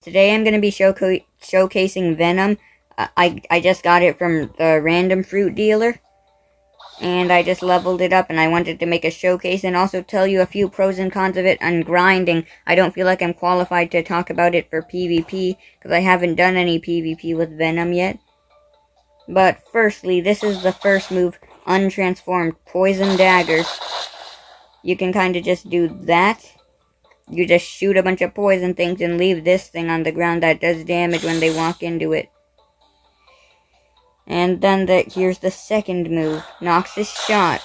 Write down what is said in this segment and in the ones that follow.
Today I'm going to be showcasing Venom. I just got it from the random fruit dealer. And I just leveled it up, and I wanted to make a showcase and also tell you a few pros and cons of it on grinding. I don't feel like I'm qualified to talk about it for PvP, because I haven't done any PvP with Venom yet. But firstly, this is the first move, untransformed, poison daggers. You can kind of just do that. You just shoot a bunch of poison things and leave this thing on the ground that does damage when they walk into it. And then here's the second move, Noxus Shot.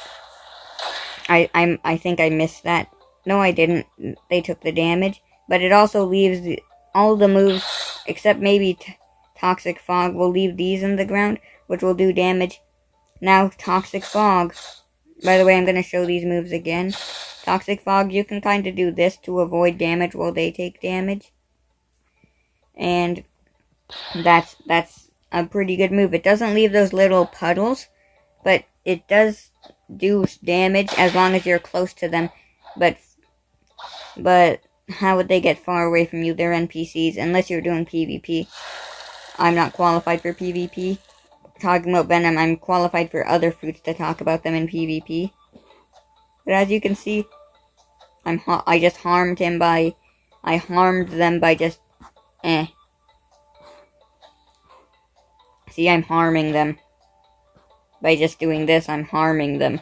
I think I missed that. No, I didn't. They took the damage. But it also leaves all the moves, except maybe Toxic Fog, will leave these in the ground, which will do damage. Now, Toxic Fog. By the way, I'm going to show these moves again. Toxic Fog, you can kind of do this to avoid damage while they take damage. And that's a pretty good move. It doesn't leave those little puddles, but it does do damage as long as you're close to them. But how would they get far away from you? They're NPCs, unless you're doing PvP. I'm not qualified for PvP. Talking about Venom, I'm qualified for other fruits to talk about them in PvP. But as you can see, I just harmed him by... I harmed them by just... See, I'm harming them. By just doing this, I'm harming them.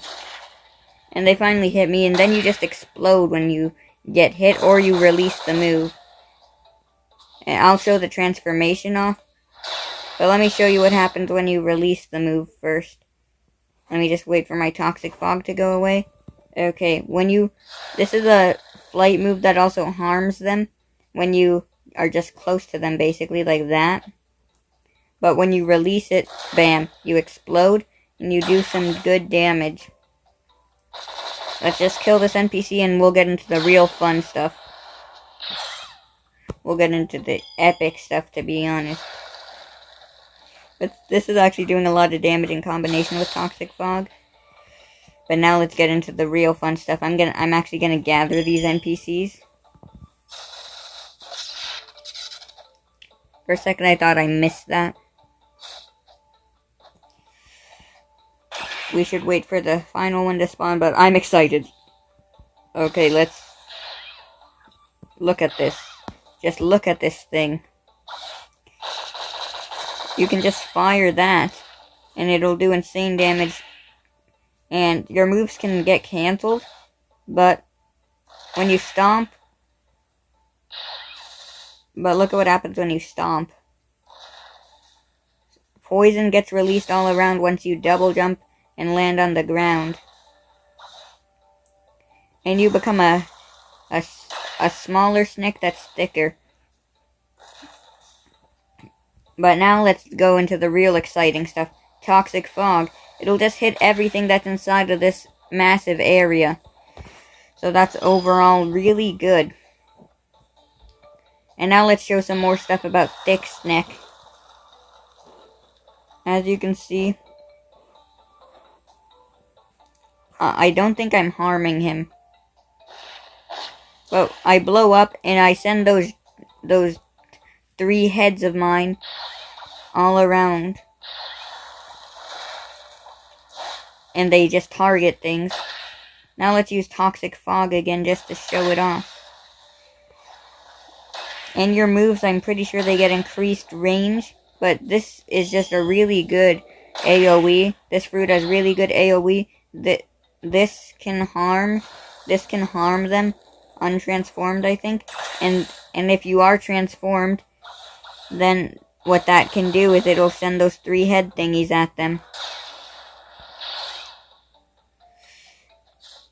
And they finally hit me, and then you just explode when you get hit, or you release the move. And I'll show the transformation off. But let me show you what happens when you release the move first. Let me just wait for my Toxic Fog to go away. Okay, this is a flight move that also harms them when you are just close to them, basically, like that. But when you release it, bam, you explode, and you do some good damage. Let's just kill this NPC, and we'll get into the real fun stuff. We'll get into the epic stuff, to be honest. But this is actually doing a lot of damage in combination with Toxic Fog. But now let's get into the real fun stuff. I'm actually gonna gather these NPCs. For a second I thought I missed that. We should wait for the final one to spawn, but I'm excited. Okay, let's look at this. Just look at this thing. You can just fire that, and it'll do insane damage. And your moves can get cancelled, but when you stomp... But look at what happens when you stomp. Poison gets released all around once you double jump and land on the ground. And you become a smaller snake that's thicker. But now let's go into the real exciting stuff. Toxic Fog. It'll just hit everything that's inside of this massive area. So that's overall really good. And now let's show some more stuff about Thick Snake. As you can see, I don't think I'm harming him. But I blow up and I send those 3 heads of mine all around. And they just target things. Now let's use Toxic Fog again just to show it off. And your moves, I'm pretty sure they get increased range. But this is just a really good AoE. This fruit has really good AoE. This can harm them. Untransformed, I think. And if you are transformed, then what that can do is it'll send those 3 head thingies at them.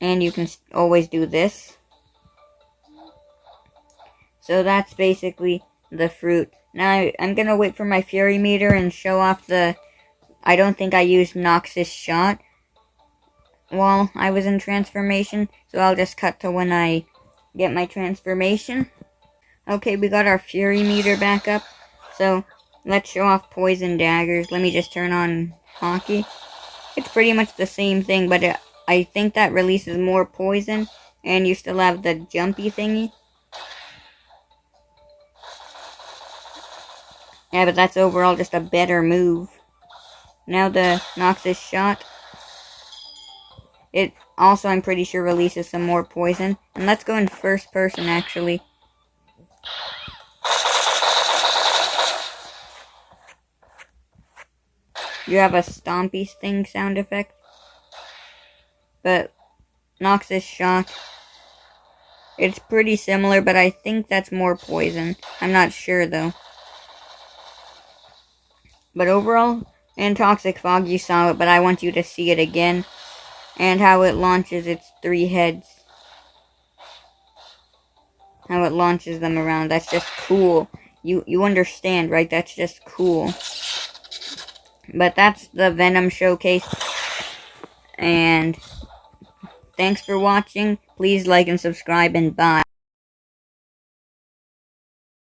And you can always do this. So that's basically the fruit. Now I'm gonna wait for my Fury meter and show off the... I don't think I used Noxus Shot while I was in transformation. So I'll just cut to when I get my transformation. Okay, we got our Fury meter back up. So let's show off Poison Daggers. Let me just turn on Hockey. It's pretty much the same thing, but I think that releases more poison, and you still have the jumpy thingy. Yeah, but that's overall just a better move. Now the Noxus shot. It also, I'm pretty sure, releases some more poison. And let's go in first person, actually. You have a stompy sting sound effect. But Noxus shot. It's pretty similar, but I think that's more poison. I'm not sure, though. But overall, in Toxic Fog, you saw it, but I want you to see it again. And how it launches its 3 heads. How it launches them around. That's just cool. You understand, right? That's just cool. But that's the Venom showcase. And thanks for watching. Please like and subscribe, and bye.